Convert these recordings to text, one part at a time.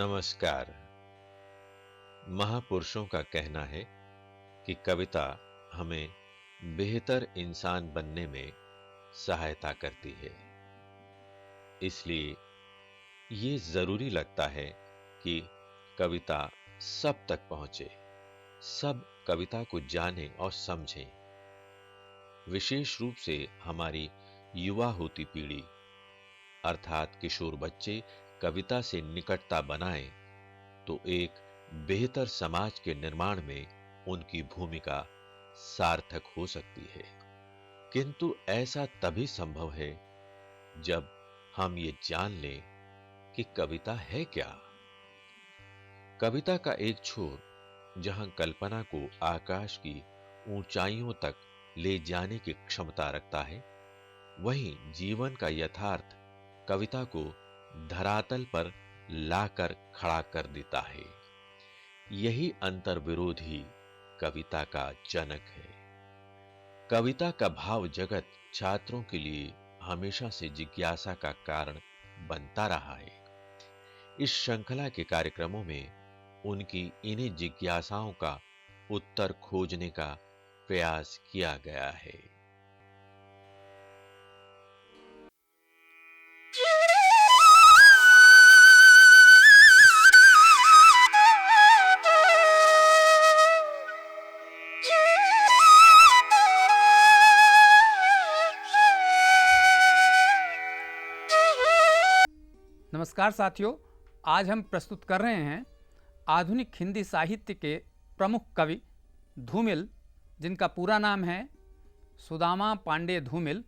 नमस्कार। महापुरुषों का कहना है कि कविता हमें बेहतर इंसान बनने में सहायता करती है। इसलिए ये जरूरी लगता है कि कविता सब तक पहुंचे, सब कविता को जानें और समझें। विशेष रूप से हमारी युवा होती पीढ़ी अर्थात किशोर बच्चे कविता से निकटता बनाएं तो एक बेहतर समाज के निर्माण में उनकी भूमिका सार्थक हो सकती है। किंतु ऐसा तभी संभव है जब हम ये जान लें कि कविता है क्या। कविता का एक छोर जहां कल्पना को आकाश की ऊंचाइयों तक ले जाने की क्षमता रखता है, वहीं जीवन का यथार्थ कविता को धरातल पर लाकर खड़ा कर देता है। यही अंतर्विरोध ही कविता का जनक है। कविता का भाव जगत छात्रों के लिए हमेशा से जिज्ञासा का कारण बनता रहा है। इस श्रृंखला के कार्यक्रमों में उनकी इन्हीं जिज्ञासाओं का उत्तर खोजने का प्रयास किया गया है। नमस्कार साथियों, आज हम प्रस्तुत कर रहे हैं आधुनिक हिंदी साहित्य के प्रमुख कवि धूमिल, जिनका पूरा नाम है सुदामा पांडे धूमिल,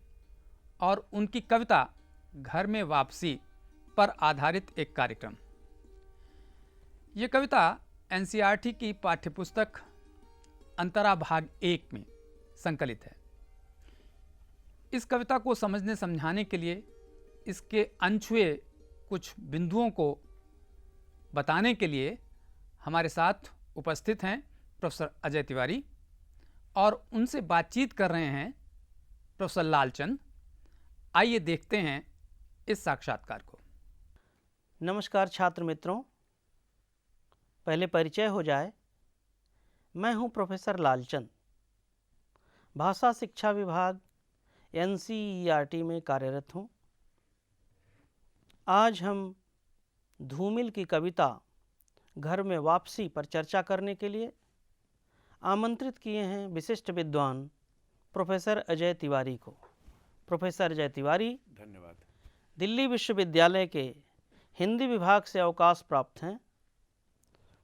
और उनकी कविता घर में वापसी पर आधारित एक कार्यक्रम। ये कविता एनसीईआरटी की पाठ्यपुस्तक अंतरा भाग 1 में संकलित है। इस कविता को समझने समझाने के लिए इसके अनछुए कुछ बिंदुओं को बताने के लिए हमारे साथ उपस्थित हैं प्रोफेसर अजय तिवारी, और उनसे बातचीत कर रहे हैं प्रोफेसर लालचंद। आइए देखते हैं इस साक्षात्कार को। नमस्कार छात्र मित्रों, पहले परिचय हो जाए। मैं हूं प्रोफेसर लालचंद, भाषा शिक्षा विभाग एनसीईआरटी में कार्यरत हूं। आज हम धूमिल की कविता घर में वापसी पर चर्चा करने के लिए आमंत्रित किए हैं विशिष्ट विद्वान प्रोफेसर अजय तिवारी को। प्रोफेसर अजय तिवारी धन्यवाद। दिल्ली विश्वविद्यालय के हिंदी विभाग से अवकाश प्राप्त हैं।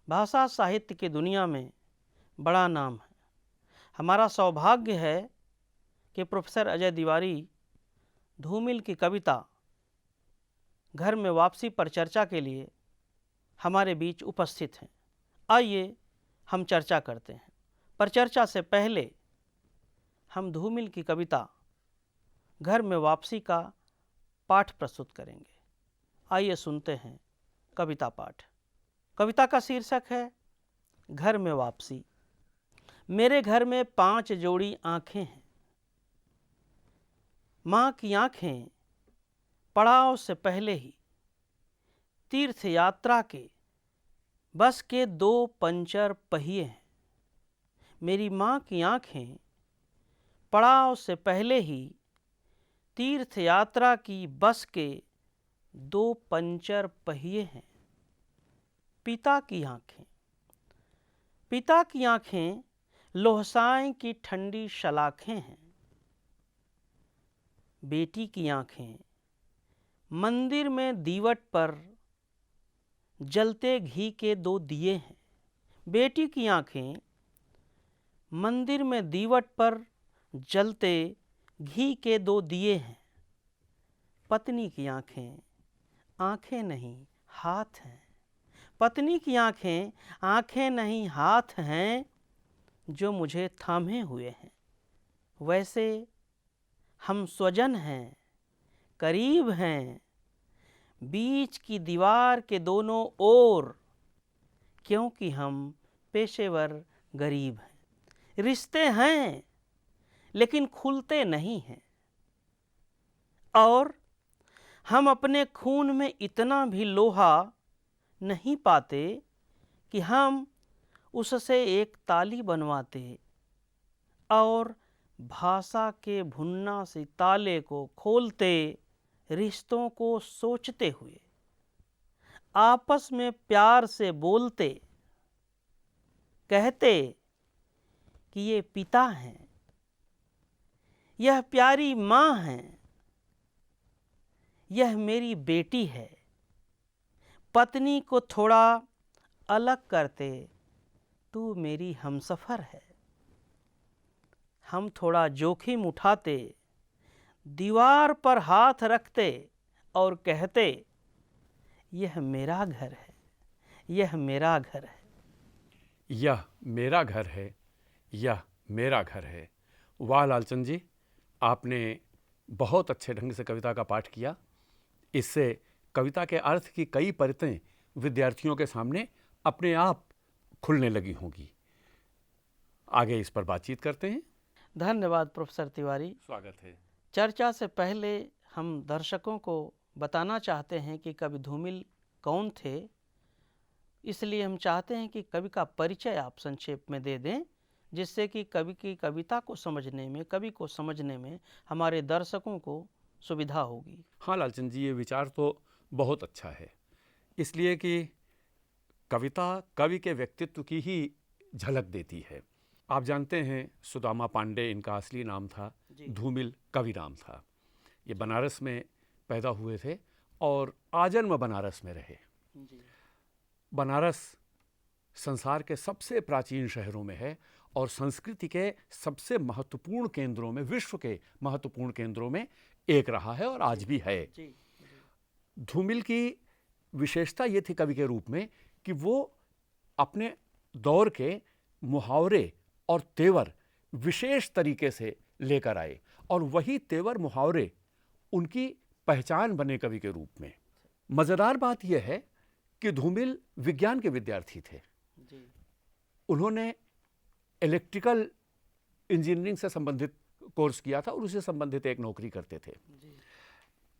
भाषा साहित्य की दुनिया में बड़ा नाम है। हमारा सौभाग्य है कि प्रोफेसर अजय तिवारी धूमिल की कविता घर में वापसी पर चर्चा के लिए हमारे बीच उपस्थित हैं। आइए हम चर्चा करते हैं। पर चर्चा से पहले हम धूमिल की कविता घर में वापसी का पाठ प्रस्तुत करेंगे। आइए सुनते हैं कविता पाठ। कविता का शीर्षक है घर में वापसी। मेरे घर में 5 जोड़ी आंखें हैं। माँ की आंखें पड़ाव से पहले ही तीर्थ यात्रा के बस के 2 पंचर पहिए हैं। मेरी माँ की आंखें पड़ाव से पहले ही तीर्थ यात्रा की बस के 2 पंचर पहिए हैं। पिता की आंखें, पिता की आंखें लोहसाएं की ठंडी शलाखें हैं। बेटी की आंखें मंदिर में दीवट पर जलते घी के 2 दिए हैं। बेटी की आंखें मंदिर में दीवट पर जलते घी के 2 दिए हैं। पत्नी की आंखें आंखें नहीं हाथ हैं। पत्नी की आंखें आंखें नहीं हाथ हैं जो मुझे थामे हुए हैं। वैसे हम स्वजन हैं, करीब हैं, बीच की दीवार के दोनों ओर, क्योंकि हम पेशेवर गरीब हैं। रिश्ते हैं लेकिन खुलते नहीं हैं, और हम अपने खून में इतना भी लोहा नहीं पाते कि हम उससे एक ताली बनवाते और भाषा के भुन्ना से ताले को खोलते, रिश्तों को सोचते हुए आपस में प्यार से बोलते, कहते कि ये पिता हैं, यह प्यारी माँ हैं, यह मेरी बेटी है। पत्नी को थोड़ा अलग करते, तू मेरी हमसफर है। हम थोड़ा जोखिम उठाते, दीवार पर हाथ रखते और कहते, यह मेरा घर है, यह मेरा घर है। यह मेरा घर है, यह मेरा घर है। वाह लालचंद जी, आपने बहुत अच्छे ढंग से कविता का पाठ किया। इससे कविता के अर्थ की कई परतें विद्यार्थियों के सामने अपने आप खुलने लगी होंगी। आगे इस पर बातचीत करते हैं। धन्यवाद प्रोफेसर तिवारी। स्वागत है। चर्चा से पहले हम दर्शकों को बताना चाहते हैं कि कवि धूमिल कौन थे। इसलिए हम चाहते हैं कि कवि का परिचय आप संक्षेप में दे दें, जिससे कि कवि की कविता को समझने में, कवि को समझने में हमारे दर्शकों को सुविधा होगी। हाँ लालचंद जी, ये विचार तो बहुत अच्छा है, इसलिए कि कविता कवि के व्यक्तित्व की ही झलक देती है। आप जानते हैं सुदामा पांडे इनका असली नाम था, धूमिल कवि नाम था। ये बनारस में पैदा हुए थे और आजन्म बनारस में रहे। बनारस संसार के सबसे प्राचीन शहरों में है और संस्कृति के सबसे महत्वपूर्ण केंद्रों में, विश्व के महत्वपूर्ण केंद्रों में एक रहा है और आज भी है। धूमिल की विशेषता ये थी कवि के रूप में कि वो अपने दौर के मुहावरे और तेवर विशेष तरीके से लेकर आए और वही तेवर मुहावरे उनकी पहचान बने कवि के रूप में। मज़ेदार बात यह है कि धूमिल विज्ञान के विद्यार्थी थे। उन्होंने इलेक्ट्रिकल इंजीनियरिंग से संबंधित कोर्स किया था और उससे संबंधित एक नौकरी करते थे।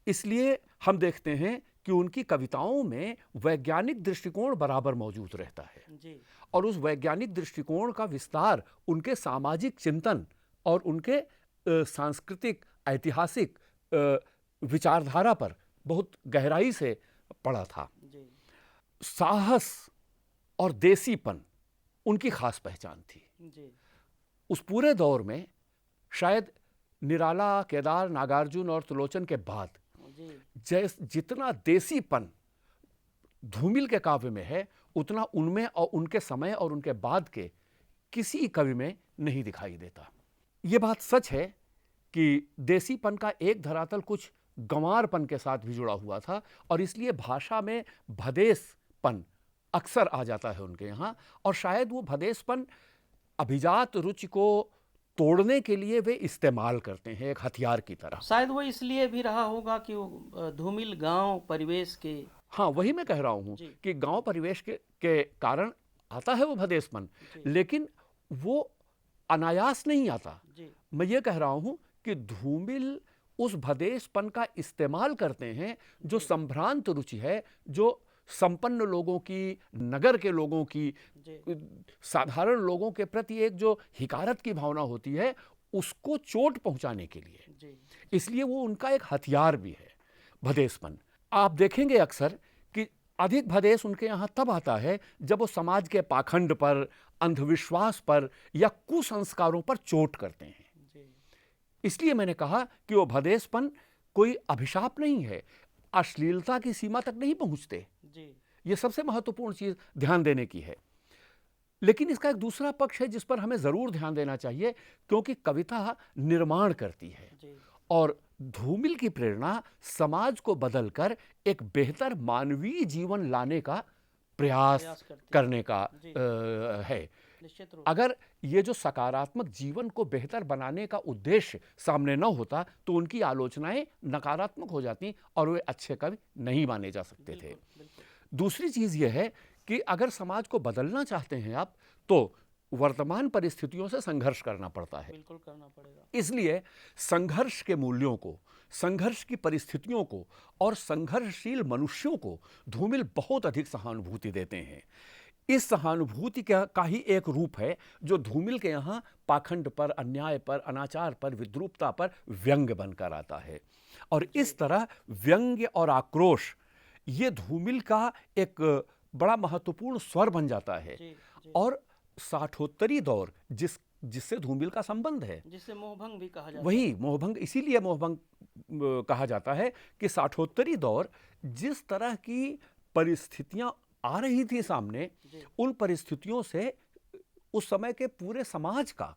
इसलिए हम देखते हैं कि उनकी कविताओं में वैज्ञानिक दृष्टिकोण बराबर मौजूद रहता है और उस वैज्ञानिक दृष्टिकोण का विस्तार उनके सामाजिक चिंतन और उनके सांस्कृतिक ऐतिहासिक विचारधारा पर बहुत गहराई से पड़ा था। साहस और देसीपन उनकी खास पहचान थी। उस पूरे दौर में शायद निराला, केदार, नागार्जुन और त्रिलोचन के बाद जितना देसीपन धूमिल के काव्य में है, उतना उनमें और उनके समय और उनके बाद के किसी कवि में नहीं दिखाई देता। ये बात सच है कि देसीपन का एक धरातल कुछ गंवारपन के साथ भी जुड़ा हुआ था और इसलिए भाषा में भदेसपन अक्सर आ जाता है उनके यहाँ, और शायद वो भदेसपन अभिजात रुचि को तोड़ने के लिए वे इस्तेमाल करते हैं एक हथियार की तरह। शायद वो इसलिए भी रहा होगा कि वो धूमिल गांव परिवेश के, हाँ वही मैं कह रहा हूँ कि गांव परिवेश के कारण आता है वो भदेसपन, लेकिन वो अनायास नहीं आता। मैं ये कह रहा हूँ कि धूमिल उस भदेसपन का इस्तेमाल करते हैं जो संभ्रांत रुचि है, जो संपन्न लोगों की, नगर के लोगों की, साधारण लोगों के प्रति एक जो हिकारत की भावना होती है, उसको चोट पहुंचाने के लिए। इसलिए वो उनका एक हथियार भी है भदेसपन। आप देखेंगे अक्सर कि अधिक भदेस उनके यहाँ तब आता है जब वो समाज के पाखंड पर, अंधविश्वास पर या कुसंस्कारों पर चोट करते हैं। इसलिए मैंने कहा कि वो भदेसपन कोई अभिशाप नहीं है, अश्लीलता की सीमा तक नहीं पहुंचते। ये सबसे महत्वपूर्ण चीज ध्यान देने की है। लेकिन इसका एक दूसरा पक्ष है जिस पर हमें जरूर ध्यान देना चाहिए, क्योंकि कविता निर्माण करती है और धूमिल की प्रेरणा समाज को बदलकर एक बेहतर मानवीय जीवन लाने का प्रयास करने का है। अगर ये जो सकारात्मक जीवन को बेहतर बनाने का उद्देश्य सामने न होता तो उनकी आलोचनाएं नकारात्मक हो जाती और वे अच्छे कवि नहीं माने जा सकते थे। दूसरी चीज यह है कि अगर समाज को बदलना चाहते हैं आप, तो वर्तमान परिस्थितियों से संघर्ष करना पड़ता है। बिल्कुल करना पड़ेगा। इसलिए संघर्ष के मूल्यों को, संघर्ष की परिस्थितियों को और संघर्षशील मनुष्यों को धूमिल बहुत अधिक सहानुभूति देते हैं। इस सहानुभूति का ही एक रूप है जो धूमिल के यहाँ पाखंड पर, अन्याय पर, अनाचार पर, विद्रूपता पर व्यंग्य बनकर आता है। और इस तरह व्यंग्य और आक्रोश ये धूमिल का एक बड़ा महत्वपूर्ण स्वर बन जाता है। और साठोत्तरी दौर जिससे धूमिल का संबंध है, जिसे मोहभंग भी कहा जाता है, वही मोहभंग, इसीलिए मोहभंग कहा जाता है कि साठोत्तरी दौर जिस तरह की परिस्थितियां आ रही थी सामने, उन परिस्थितियों से उस समय के पूरे समाज का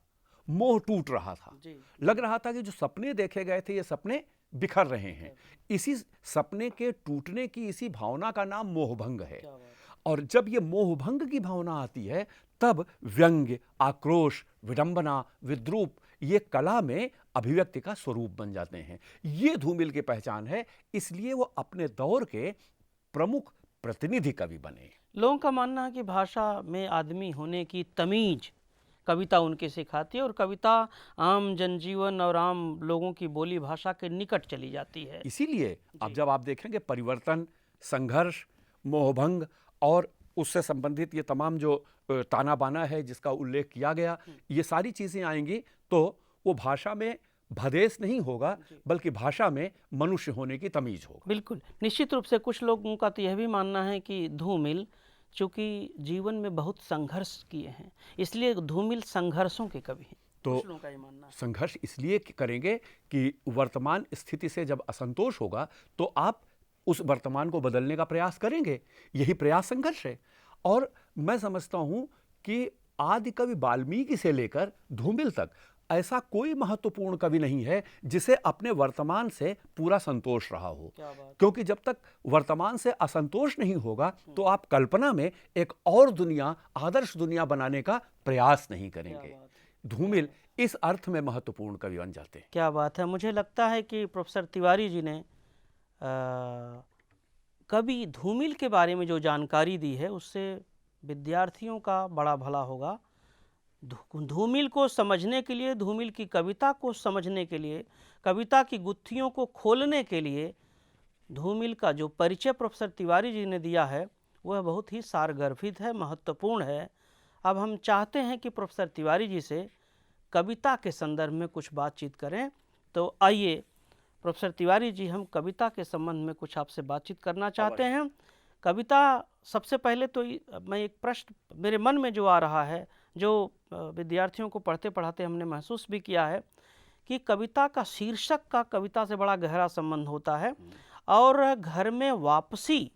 मोह टूट रहा था। लग रहा था कि जो सपने देखे गए थे ये सपने बिखर रहे हैं। इसी सपने के टूटने की इसी भावना का नाम मोहभंग है। और जब ये मोहभंग की भावना आती है तब व्यंग्य, आक्रोश, विडंबना, विद्रूप ये कला में अभिव्यक्ति का स्वरूप बन जाते हैं। ये धूमिल की पहचान है, इसलिए वो अपने दौर के प्रमुख प्रतिनिधि कवि बने। लोगों का मानना है कि भाषा में आदमी होने की तमीज कविता उनके सिखाती है और कविता आम जनजीवन और आम लोगों की बोली भाषा के निकट चली जाती है। इसीलिए अब जब आप देखेंगे परिवर्तन, संघर्ष, मोहभंग और उससे संबंधित ये तमाम जो ताना बाना है जिसका उल्लेख किया गया, ये सारी चीज़ें आएंगी तो वो भाषा में भदेश नहीं होगा बल्कि भाषा में मनुष्य होने की तमीज होगा। बिल्कुल, निश्चित रूप से कुछ लोगों का तो यह भी मानना है कि धूमिल चूँकि जीवन में बहुत संघर्ष किए हैं इसलिए धूमिल संघर्षों के कवि हैं। तो कुछ लोगों का ये मानना है। संघर्ष इसलिए करेंगे कि वर्तमान स्थिति से जब असंतोष होगा तो आप उस वर्तमान को बदलने का प्रयास करेंगे, यही प्रयास संघर्ष है। और मैं समझता हूँ कि आदि कवि वाल्मीकि से लेकर धूमिल तक ऐसा कोई महत्वपूर्ण कवि नहीं है जिसे अपने वर्तमान से पूरा संतोष रहा हो, क्योंकि जब तक वर्तमान से असंतोष नहीं होगा तो आप कल्पना में एक और दुनिया, आदर्श दुनिया बनाने का प्रयास नहीं करेंगे। धूमिल इस अर्थ में महत्वपूर्ण कवि बन जाते हैं। क्या बात है। मुझे लगता है कि प्रोफेसर तिवारी जी ने कवि धूमिल के बारे में जो जानकारी दी है उससे विद्यार्थियों का बड़ा भला होगा। धूमिल को समझने के लिए, धूमिल की कविता को समझने के लिए, कविता की गुत्थियों को खोलने के लिए धूमिल का जो परिचय प्रोफेसर तिवारी जी ने दिया है वह बहुत ही सारगर्भित है, महत्वपूर्ण है। अब हम चाहते हैं कि प्रोफेसर तिवारी जी से कविता के संदर्भ में कुछ बातचीत करें, तो आइए प्रोफेसर तिवारी जी, हम कविता के संबंध में कुछ आपसे बातचीत करना चाहते हैं। कविता, सबसे पहले तो मैं एक प्रश्न मेरे मन में जो आ रहा है, जो विद्यार्थियों को पढ़ते पढ़ाते हमने महसूस भी किया है कि कविता का शीर्षक का कविता से बड़ा गहरा संबंध होता है। और घर में वापसी,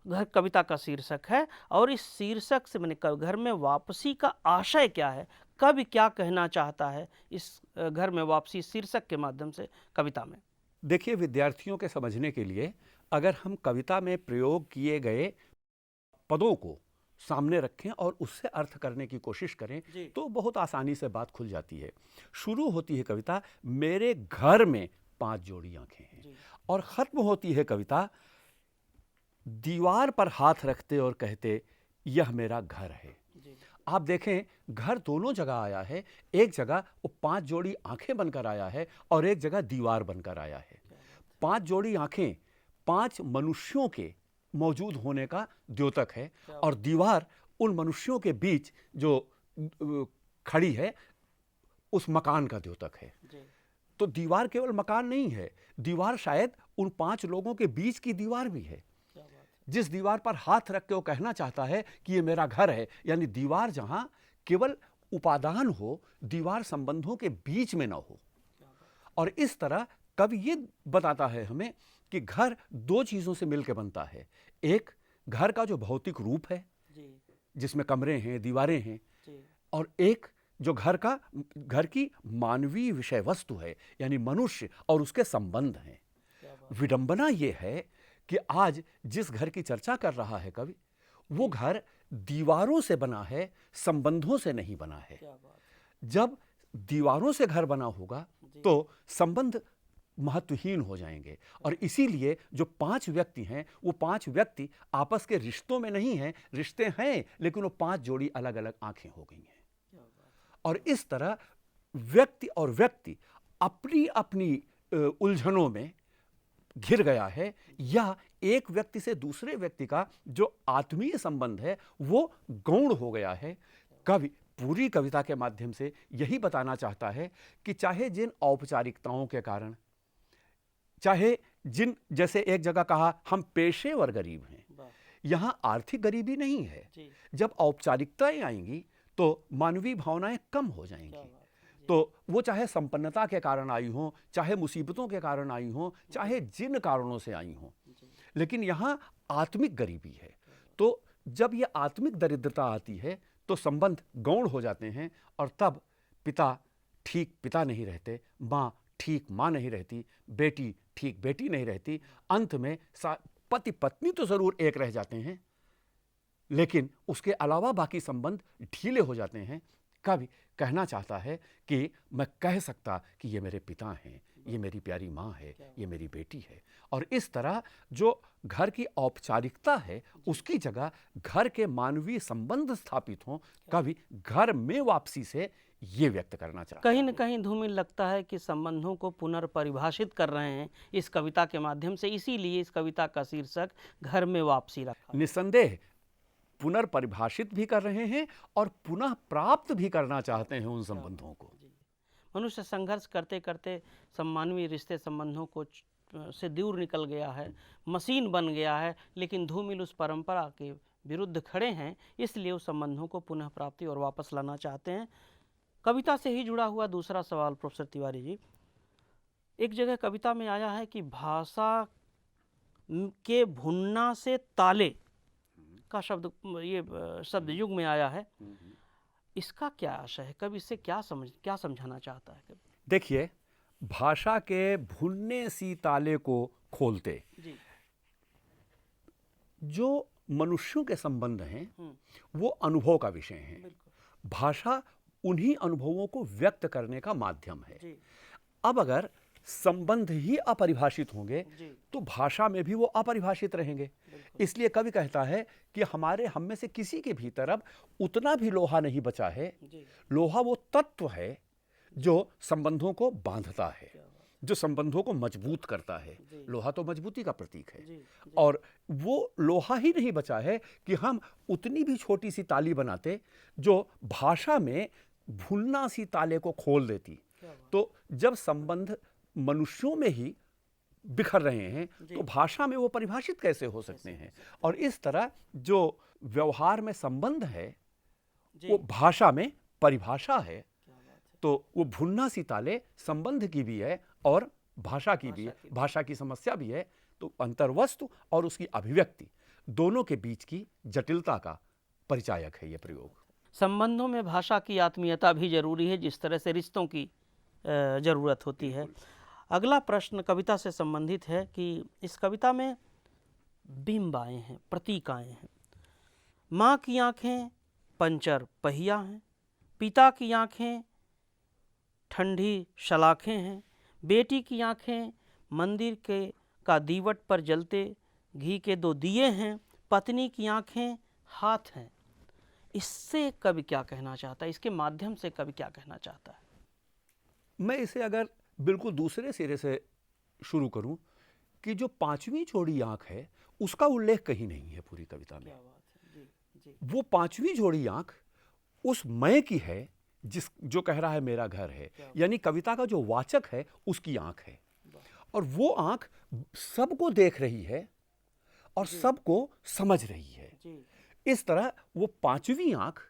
घर कविता का शीर्षक है, और इस शीर्षक से मैंने घर में वापसी का आशय क्या है, कवि क्या कहना चाहता है इस घर में वापसी शीर्षक के माध्यम से कविता में। देखिए, विद्यार्थियों के समझने के लिए अगर हम कविता में प्रयोग किए गए पदों को सामने रखें और उससे अर्थ करने की कोशिश करें तो बहुत आसानी से बात खुल जाती है। शुरू होती है कविता, मेरे घर में 5 जोड़ी आंखें हैं, और ख़त्म होती है कविता दीवार पर हाथ रखते और कहते यह मेरा घर है। आप देखें, घर दोनों जगह आया है। एक जगह वो 5 जोड़ी आंखें बनकर आया है और एक जगह दीवार बनकर आया है। 5 जोड़ी आंखें 5 मनुष्यों के मौजूद होने का द्योतक है, और दीवार उन मनुष्यों के बीच जो खड़ी है उस मकान का द्योतक है। तो दीवार केवल मकान नहीं है, दीवार शायद उन 5 लोगों के बीच की दीवार भी है। जिस दीवार पर हाथ रख के वो कहना चाहता है कि ये मेरा घर है, यानी दीवार जहां केवल उपादान हो, दीवार संबंधों के बीच में ना हो। और इस तरह कवि ये बताता है हमें कि घर 2 चीज़ों से मिलकर बनता है। एक घर का जो भौतिक रूप है जिसमें कमरे हैं, दीवारें हैं, और एक जो घर की मानवीय विषय वस्तु है, यानी मनुष्य और उसके संबंध हैं। विडंबना ये है कि आज जिस घर की चर्चा कर रहा है कवि, वो घर दीवारों से बना है, संबंधों से नहीं बना है। जब दीवारों से घर बना होगा तो संबंध महत्वहीन हो जाएंगे, और इसीलिए जो 5 व्यक्ति हैं वो 5 व्यक्ति आपस के रिश्तों में नहीं हैं, रिश्ते हैं लेकिन वो 5 जोड़ी अलग अलग आंखें हो गई हैं। और इस तरह व्यक्ति और व्यक्ति अपनी अपनी उलझनों में घिर गया है, या एक व्यक्ति से दूसरे व्यक्ति का जो आत्मीय संबंध है वो गौण हो गया है। कवि पूरी कविता के माध्यम से यही बताना चाहता है कि चाहे जिन औपचारिकताओं के कारण, चाहे जिन, जैसे एक जगह कहा हम पेशेवर गरीब हैं, यहां आर्थिक गरीबी नहीं है। जब औपचारिकताएं आएंगी तो मानवीय भावनाएं कम हो जाएंगी। तो वो चाहे संपन्नता के कारण आई हो, चाहे मुसीबतों के कारण आई हो, चाहे जिन कारणों से आई हो, लेकिन यहाँ आत्मिक गरीबी है। तो जब ये आत्मिक दरिद्रता आती है तो संबंध गौण हो जाते हैं, और तब पिता ठीक पिता नहीं रहते, माँ ठीक माँ नहीं रहती, बेटी ठीक बेटी नहीं रहती। अंत में पति पत्नी तो जरूर एक रह जाते हैं, लेकिन उसके अलावा बाकी संबंध ढीले हो जाते हैं। कवि कहना चाहता है कि मैं कह सकता कि ये मेरे पिता हैं, ये मेरी प्यारी माँ है, ये मेरी बेटी है। और इस तरह जो घर की औपचारिकता है उसकी जगह घर के मानवीय संबंध स्थापित हों, कवि घर में वापसी से ये व्यक्त करना चाहता है। कहीं न कहीं धूमिल लगता है कि संबंधों को पुनर्परिभाषित कर रहे हैं इस कविता के माध्यम से, इसीलिए इस कविता का शीर्षक घर में वापसी रखा। निस्संदेह पुनर्परिभाषित भी कर रहे हैं और पुनः प्राप्त भी करना चाहते हैं उन संबंधों को। मनुष्य संघर्ष करते करते सम्मानवीय रिश्ते संबंधों को से दूर निकल गया है, मशीन बन गया है, लेकिन धूमिल उस परंपरा के विरुद्ध खड़े हैं, इसलिए उस संबंधों को पुनः प्राप्ति और वापस लाना चाहते हैं। कविता से ही जुड़ा हुआ दूसरा सवाल प्रोफेसर तिवारी जी, एक जगह कविता में आया है कि भाषा के भुन्ना से ताले का शब्द, ये शब्द युग में आया है, इसका क्या आशय है? कवि इससे क्या समझाना चाहता है? देखिए, भाषा के भुनने सी ताले को खोलते जी। जो मनुष्यों के संबंध हैं वो अनुभव का विषय है। भाषा उन्हीं अनुभवों को व्यक्त करने का माध्यम है। जी। अब अगर संबंध ही अपरिभाषित होंगे तो भाषा में भी वो अपरिभाषित रहेंगे। इसलिए कवि कहता है कि हम में से किसी के भीतर अब उतना भी लोहा नहीं बचा है। लोहा वो तत्व है जो संबंधों को बांधता है, जो संबंधों को मजबूत करता है। लोहा तो मजबूती का प्रतीक है। और वो लोहा ही नहीं बचा है कि हम उतनी भी छोटी सी ताली बनाते जो भाषा में भुनना सी ताले को खोल देती। तो जब संबंध मनुष्यों में ही बिखर रहे हैं तो भाषा में वो परिभाषित कैसे हो सकते हैं? और इस तरह जो व्यवहार में संबंध है वो भाषा में परिभाषा है। तो वो भुन्ना सी ताले संबंध की भी है और भाषा की भी है, भाषा की समस्या भी है। तो अंतर्वस्तु और उसकी अभिव्यक्ति दोनों के बीच की जटिलता का परिचायक है ये प्रयोग। संबंधों में भाषा की आत्मीयता भी जरूरी है, जिस तरह से रिश्तों की जरूरत होती है। अगला प्रश्न कविता से संबंधित है कि इस कविता में बिंब आए हैं, प्रतीक आए हैं। माँ की आंखें पंचर पहिया हैं, पिता की आंखें ठंडी शलाखें हैं, बेटी की आंखें मंदिर का दीवट पर जलते घी के 2 दिए हैं, पत्नी की आंखें हाथ हैं। इससे कवि क्या कहना चाहता है? इसके माध्यम से कवि क्या कहना चाहता है? मैं इसे अगर बिल्कुल दूसरे सिरे से शुरू करूं कि जो 5वीं जोड़ी आंख है उसका उल्लेख कहीं नहीं है पूरी कविता में। वो 5वीं जोड़ी आंख उस मैं की है जो कह रहा है मेरा घर है, यानी कविता का जो वाचक है उसकी आंख है। और वो आंख सबको देख रही है और सबको समझ रही है। इस तरह वो 5वीं आंख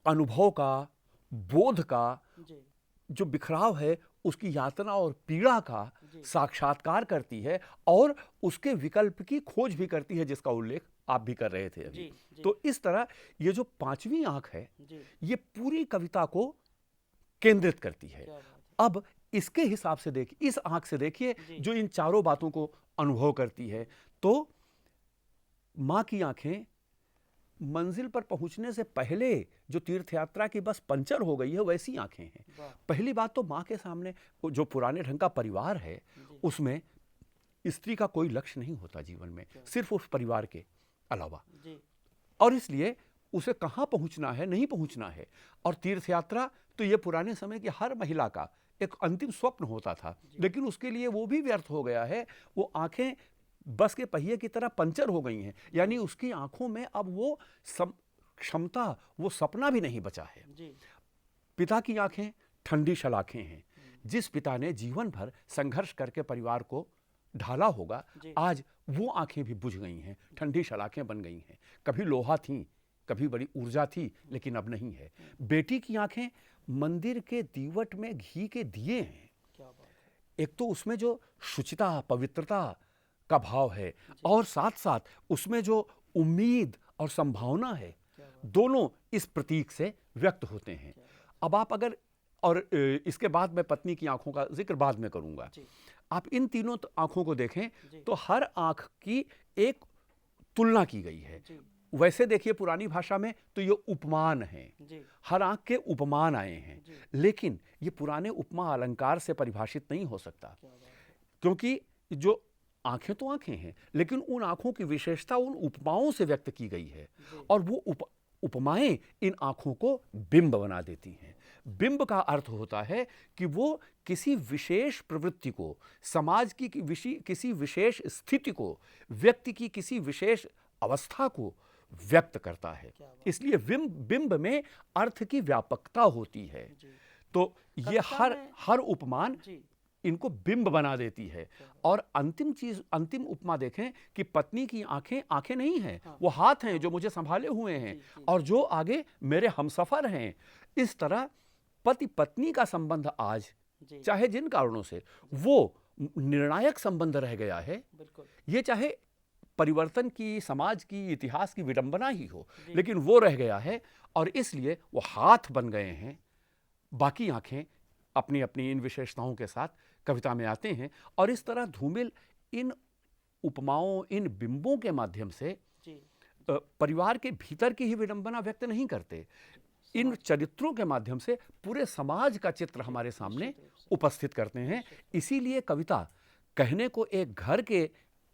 अनुभव का, बोध का जो बिखराव है उसकी यातना और पीड़ा का साक्षात्कार करती है और उसके विकल्प की खोज भी करती है, जिसका उल्लेख आप भी कर रहे थे अभी। तो इस तरह ये जो 5वीं आंख है ये पूरी कविता को केंद्रित करती है। अब इसके हिसाब से देखिए, इस आंख से देखिए जो इन चारों बातों को अनुभव करती है। तो माँ की आंखें मंजिल पर पहुंचने से पहले जो तीर्थ यात्रा की बस पंचर हो गई है वैसी आंखें हैं। पहली बात तो माँ के सामने जो पुराने ढंग का परिवार है उसमें स्त्री का कोई लक्ष्य नहीं होता जीवन में, सिर्फ उस परिवार के अलावा। और इसलिए उसे कहाँ पहुँचना है, नहीं पहुँचना है। और तीर्थ यात्रा तो ये पुराने समय की हर महिला का एक अंतिम स्वप्न होता था, लेकिन उसके लिए वो भी व्यर्थ हो गया है। वो आंखें बस के पहिए की तरह पंचर हो गई हैं, यानी उसकी आंखों में अब वो क्षमता, वो सपना भी नहीं बचा है। पिता की आंखें ठंडी शलाखें हैं। जिस पिता ने जीवन भर संघर्ष करके परिवार को ढाला होगा, आज वो आंखें भी बुझ गई हैं, ठंडी शलाखें बन गई हैं। कभी लोहा थी, कभी बड़ी ऊर्जा थी, लेकिन अब नहीं है। बेटी की आंखें मंदिर के दीवट में घी के दिए हैं। एक तो उसमें जो शुचिता, पवित्रता का भाव है, और साथ साथ उसमें जो उम्मीद और संभावना है, दोनों इस प्रतीक से व्यक्त होते हैं। अब आप अगर, और इसके बाद मैं पत्नी की आंखों का जिक्र बाद में करूंगा, आप इन तीनों आंखों को देखें तो हर आंख की एक तुलना की गई है। वैसे देखिए पुरानी भाषा में तो ये उपमान है, हर आंख के उपमान आए हैं, लेकिन ये पुराने उपमा अलंकार से परिभाषित नहीं हो सकता, क्योंकि जो आंखें तो आंखें हैं, लेकिन उन आंखों की विशेषता उन उपमाओं से व्यक्त की गई है, और वो उपमाएं इन आंखों को बिंब बना देती हैं। बिंब का अर्थ होता है कि वो किसी विशेष प्रवृत्ति को, समाज की किसी विशेष स्थिति को, व्यक्ति की किसी विशेष अवस्था को व्यक्त करता है। इसलिए बिंब में अर्थ की व्यापकता होती है। तो ये हर उपमान इनको बिंब बना देती है। और अंतिम उपमा देखें कि पत्नी की आंखें नहीं हैं, वो हाथ हैं जो मुझे संभाले हुए हैं, और जो आगे मेरे हमसफर हैं। इस तरह पति पत्नी का संबंध आज, चाहे जिन कारणों से, वो निर्णायक संबंध रह गया है। ये चाहे परिवर्तन की, समाज की, इतिहास की विडंबना ही हो, लेकिन वो रह गया है, और इसलिए वो हाथ बन गए हैं। बाकी आंखें अपनी अपनी इन विशेषताओं के साथ कविता में आते हैं, और इस तरह धूमिल इन उपमाओं, इन बिंबों के माध्यम से परिवार के भीतर की ही विडंबना व्यक्त नहीं करते, इन चरित्रों के माध्यम से पूरे समाज का चित्र हमारे सामने उपस्थित करते हैं। इसीलिए कविता कहने को एक घर के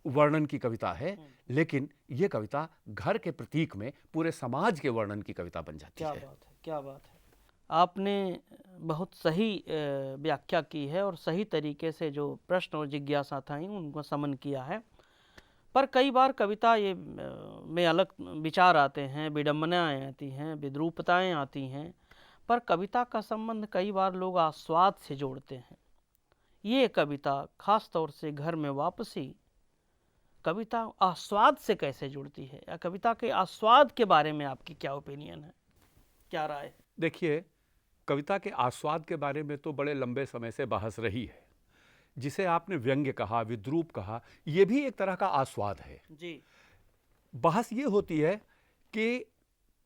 वर्णन की कविता है, लेकिन यह कविता घर के प्रतीक में पूरे समाज के वर्णन की कविता बन जाती है। क्या बात है। आपने बहुत सही व्याख्या की है, और सही तरीके से जो प्रश्न और जिज्ञासा था उनको समन किया है। पर कई बार कविता ये में अलग विचार आते हैं, विडंबनाएँ आती हैं, विद्रूपताएँ आती हैं, पर कविता का संबंध कई बार लोग आस्वाद से जोड़ते हैं। ये कविता खास तौर से घर में वापसी, कविता आस्वाद से कैसे जुड़ती है, या कविता के आस्वाद के बारे में आपकी क्या ओपिनियन है, क्या राय? देखिए, कविता के आस्वाद के बारे में तो बड़े लंबे समय से बहस रही है। जिसे आपने व्यंग्य कहा, विद्रूप कहा, यह भी एक तरह का आस्वाद है जी। बहस ये होती है कि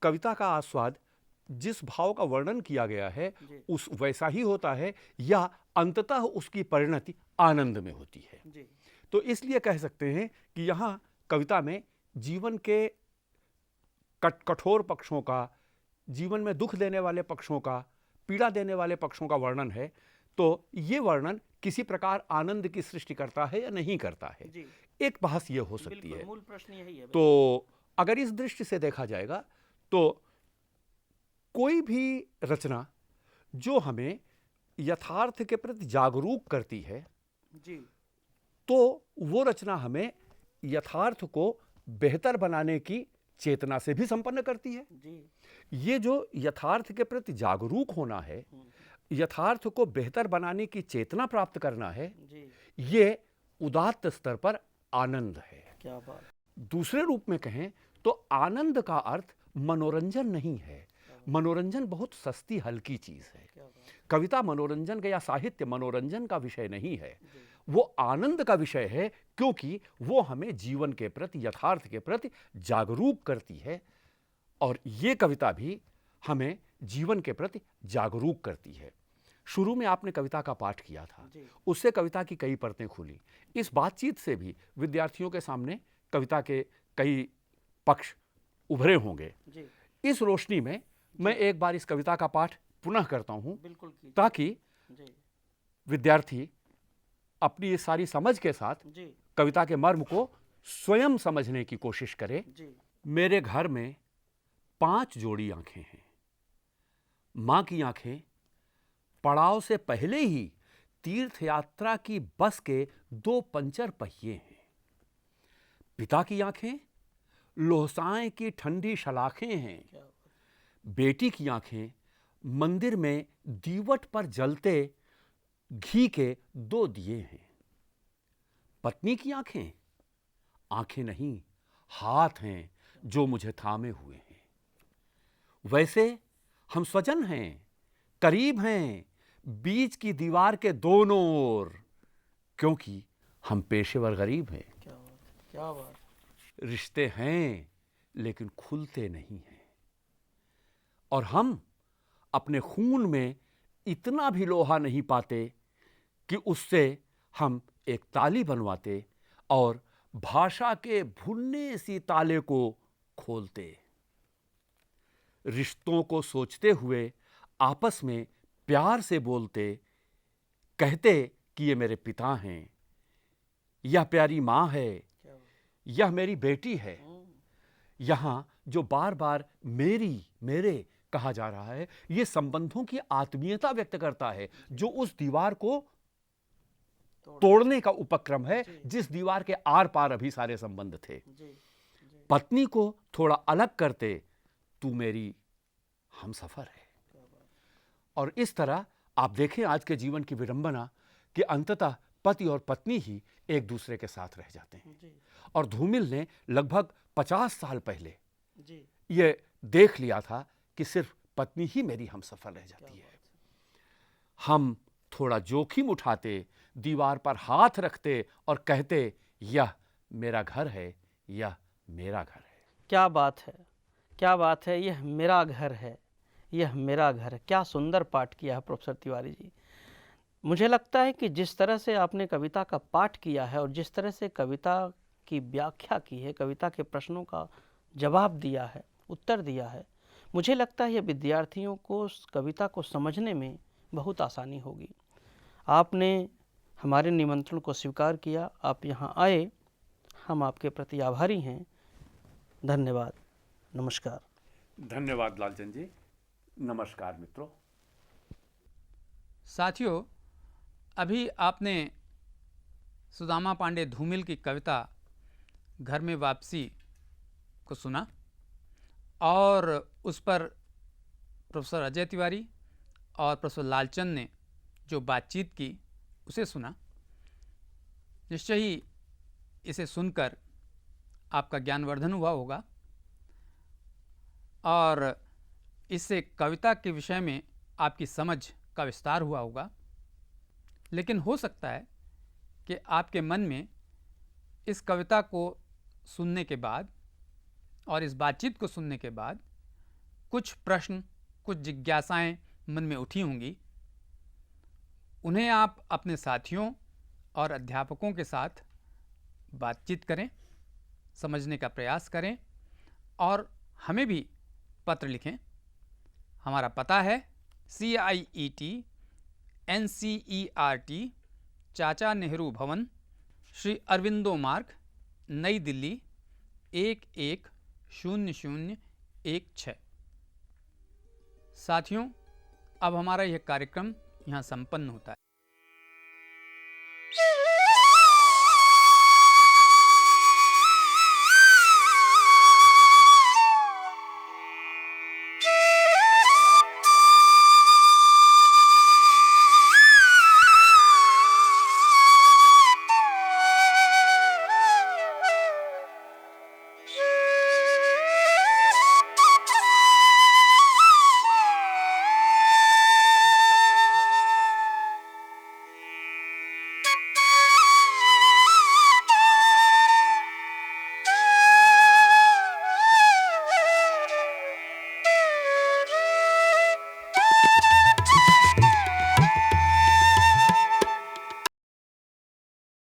कविता का आस्वाद जिस भाव का वर्णन किया गया है उस वैसा ही होता है, या अंततः उसकी परिणति आनंद में होती है जी। तो इसलिए कह सकते हैं कि यहाँ कविता में जीवन के कठोर पक्षों का, जीवन में दुख देने वाले पक्षों का, पीड़ा देने वाले पक्षों का वर्णन है। तो ये वर्णन किसी प्रकार आनंद की सृष्टि करता है या नहीं करता है, एक बहस ये हो सकती है। मूल प्रश्न यही है। तो अगर इस दृष्टि से देखा जाएगा तो कोई भी रचना जो हमें यथार्थ के प्रति जागरूक करती है जी, तो वो रचना हमें यथार्थ को बेहतर बनाने की चेतना से भी संपन्न करती है जी। ये जो यथार्थ के प्रति जागरूक होना है, यथार्थ को बेहतर बनाने की चेतना प्राप्त करना है जी। ये उदात्त स्तर पर आनंद है। क्या बात। दूसरे रूप में कहें तो आनंद का अर्थ मनोरंजन नहीं है। मनोरंजन बहुत सस्ती हल्की चीज है। कविता मनोरंजन का या साहित्य मनोरंजन का विषय नहीं है, वो आनंद का विषय है, क्योंकि वो हमें जीवन के प्रति, यथार्थ के प्रति जागरूक करती है। और ये कविता भी हमें जीवन के प्रति जागरूक करती है। शुरू में आपने कविता का पाठ किया था, उससे कविता की कई परतें खुली। इस बातचीत से भी विद्यार्थियों के सामने कविता के कई पक्ष उभरे होंगे। इस रोशनी में मैं एक बार इस कविता का पाठ पुनः करता हूं, ताकि विद्यार्थी अपनी इस सारी समझ के साथ कविता के मर्म को स्वयं समझने की कोशिश करे। मेरे घर में 5 जोड़ी आंखें हैं। मां की आंखें पड़ाव से पहले ही तीर्थ यात्रा की बस के 2 पंचर पहिए हैं। पिता की आंखें लोहसाएं की ठंडी शलाखें हैं। बेटी की आंखें मंदिर में दीवट पर जलते घी के 2 दिए हैं। पत्नी की आंखें आंखें नहीं, हाथ हैं जो मुझे थामे हुए हैं। वैसे हम स्वजन हैं, करीब हैं, बीच की दीवार के दोनों ओर, क्योंकि हम पेशेवर गरीब हैं। क्या बात। रिश्ते हैं लेकिन खुलते नहीं हैं, और हम अपने खून में इतना भी लोहा नहीं पाते कि उससे हम एक ताली बनवाते और भाषा के भुनने सी ताले को खोलते। रिश्तों को सोचते हुए आपस में प्यार से बोलते, कहते कि ये मेरे पिता हैं, यह प्यारी माँ है, यह मेरी बेटी है। यहां जो बार बार मेरी, मेरे कहा जा रहा है, यह संबंधों की आत्मीयता व्यक्त करता है, जो उस दीवार को तोड़ने का उपक्रम है जिस दीवार के आर पार अभी सारे संबंध थे। पत्नी को थोड़ा अलग करते, तू मेरी हमसफर है। और इस तरह आप देखें आज के जीवन की विडंबना कि अंततः पति और पत्नी ही एक दूसरे के साथ रह जाते हैं। और धूमिल ने लगभग 50 साल पहले ये देख लिया था कि सिर्फ पत्नी ही मेरी हमसफर रह जाती है। हम थोड़ा जोखिम उठाते, दीवार पर हाथ रखते और कहते, यह मेरा घर है, यह मेरा घर है। क्या बात है, क्या बात है। यह मेरा घर है, यह मेरा घर है। क्या सुंदर पाठ किया है प्रोफेसर तिवारी जी। मुझे लगता है कि जिस तरह से आपने कविता का पाठ किया है और जिस तरह से कविता की व्याख्या की है, कविता के प्रश्नों का जवाब दिया है, उत्तर दिया है, मुझे लगता है ये विद्यार्थियों को उस कविता को समझने में बहुत आसानी होगी। आपने हमारे निमंत्रण को स्वीकार किया, आप यहाँ आए, हम आपके प्रति आभारी हैं। धन्यवाद, नमस्कार। धन्यवाद लालचंद जी, नमस्कार मित्रों। साथियों, अभी आपने सुदामा पांडे धूमिल की कविता घर में वापसी को सुना और उस पर प्रोफेसर अजय तिवारी और प्रोफेसर लालचंद ने जो बातचीत की उसे सुना। निश्चय ही इसे सुनकर आपका ज्ञानवर्धन हुआ होगा और इससे कविता के विषय में आपकी समझ का विस्तार हुआ होगा। लेकिन हो सकता है कि आपके मन में इस कविता को सुनने के बाद और इस बातचीत को सुनने के बाद कुछ प्रश्न, कुछ जिज्ञासाएं मन में उठी होंगी। उन्हें आप अपने साथियों और अध्यापकों के साथ बातचीत करें, समझने का प्रयास करें और हमें भी पत्र लिखें। हमारा पता है CIET NCERT, चाचा नेहरू भवन, श्री अरविंदो मार्ग, नई दिल्ली 110016। साथियों, अब हमारा यह कार्यक्रम यहाँ संपन्न होता है।